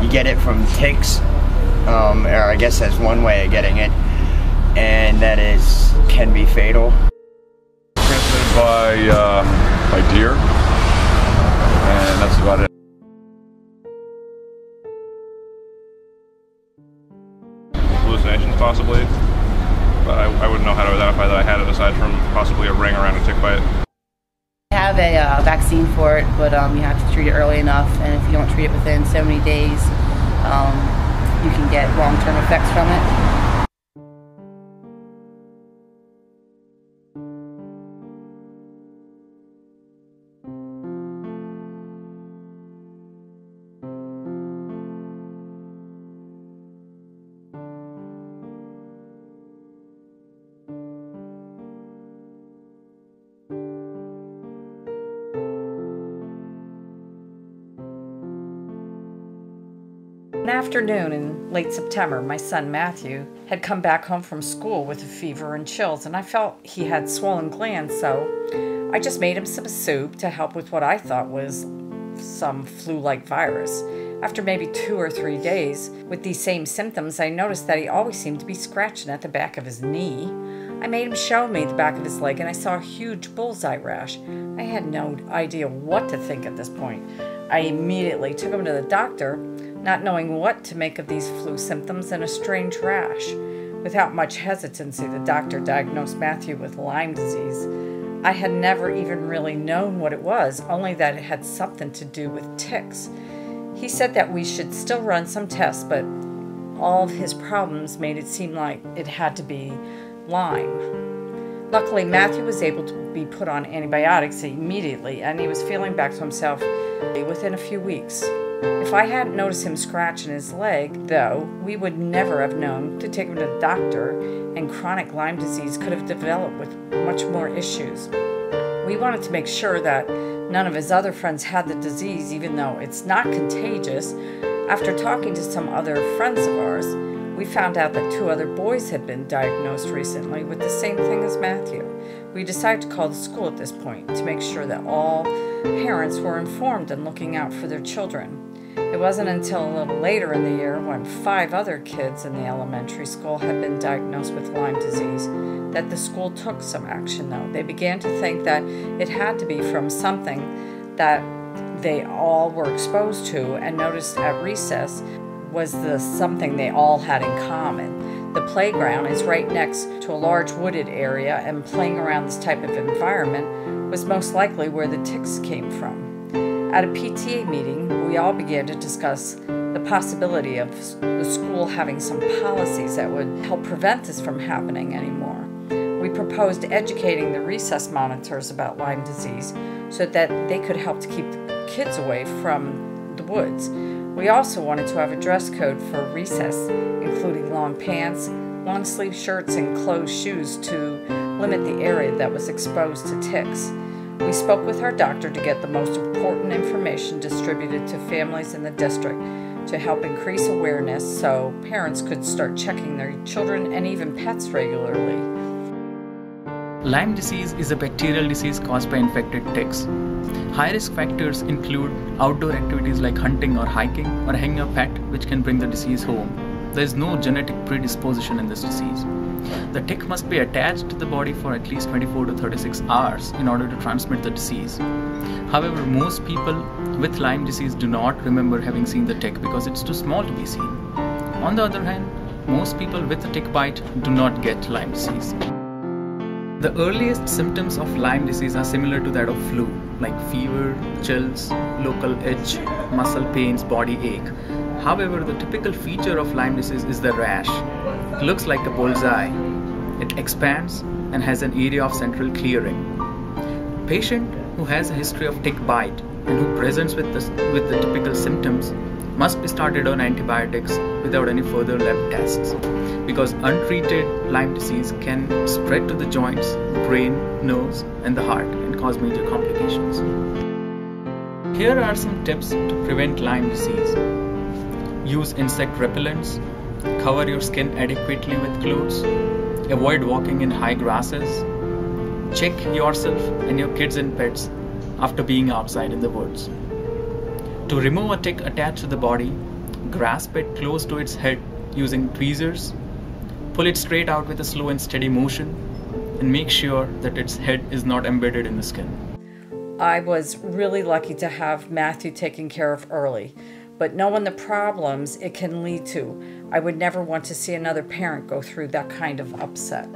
You get it from ticks, or I guess that's one way of getting it, and that can be fatal. Transmitted by deer, and that's about it. Hallucinations possibly, but I wouldn't know how to identify that I had it aside from possibly a ring around a tick bite. I have a vaccine for it, but you have to treat it early enough, and if you don't treat it within so many days, you can get long-term effects from it. One afternoon in late September, my son Matthew had come back home from school with a fever and chills, and I felt he had swollen glands, so I just made him some soup to help with what I thought was some flu-like virus. After maybe 2 or 3 days with these same symptoms, I noticed that he always seemed to be scratching at the back of his knee. I made him show me the back of his leg, and I saw a huge bullseye rash. I had no idea what to think at this point. I immediately took him to the doctor, not knowing what to make of these flu symptoms and a strange rash. Without much hesitancy, the doctor diagnosed Matthew with Lyme disease. I had never even really known what it was, only that it had something to do with ticks. He said that we should still run some tests, but all of his problems made it seem like it had to be Lyme. Luckily, Matthew was able to be put on antibiotics immediately, and he was feeling back to himself within a few weeks. If I hadn't noticed him scratching his leg, though, we would never have known to take him to the doctor, and chronic Lyme disease could have developed with much more issues. We wanted to make sure that none of his other friends had the disease, even though it's not contagious. After talking to some other friends of ours, we found out that 2 other boys had been diagnosed recently with the same thing as Matthew. We decided to call the school at this point to make sure that all parents were informed and looking out for their children. It wasn't until a little later in the year, when 5 other kids in the elementary school had been diagnosed with Lyme disease, that the school took some action, though. They began to think that it had to be from something that they all were exposed to, and noticed at recess was the something they all had in common. The playground is right next to a large wooded area, and playing around this type of environment was most likely where the ticks came from. At a PTA meeting, we all began to discuss the possibility of the school having some policies that would help prevent this from happening anymore. We proposed educating the recess monitors about Lyme disease so that they could help to keep the kids away from the woods. We also wanted to have a dress code for recess, including long pants, long sleeve shirts, and closed shoes to limit the area that was exposed to ticks. We spoke with our doctor to get the most important information distributed to families in the district to help increase awareness so parents could start checking their children and even pets regularly. Lyme disease is a bacterial disease caused by infected ticks. High-risk factors include outdoor activities like hunting or hiking, or having a pet which can bring the disease home. There is no genetic predisposition in this disease. The tick must be attached to the body for at least 24 to 36 hours in order to transmit the disease. However, most people with Lyme disease do not remember having seen the tick because it's too small to be seen. On the other hand, most people with a tick bite do not get Lyme disease. The earliest symptoms of Lyme disease are similar to that of flu, like fever, chills, local itch, muscle pains, body ache. However, the typical feature of Lyme disease is the rash. It looks like a bullseye. It expands and has an area of central clearing. A patient who has a history of tick bite and who presents with the typical symptoms must be started on antibiotics without any further lab tests, because untreated Lyme disease can spread to the joints, brain, nose, and the heart and cause major complications. Here are some tips to prevent Lyme disease. Use insect repellents. Cover your skin adequately with clothes. Avoid walking in high grasses. Check yourself and your kids and pets after being outside in the woods. To remove a tick attached to the body, grasp it close to its head using tweezers, pull it straight out with a slow and steady motion, and make sure that its head is not embedded in the skin. I was really lucky to have Matthew taken care of early, but knowing the problems it can lead to, I would never want to see another parent go through that kind of upset.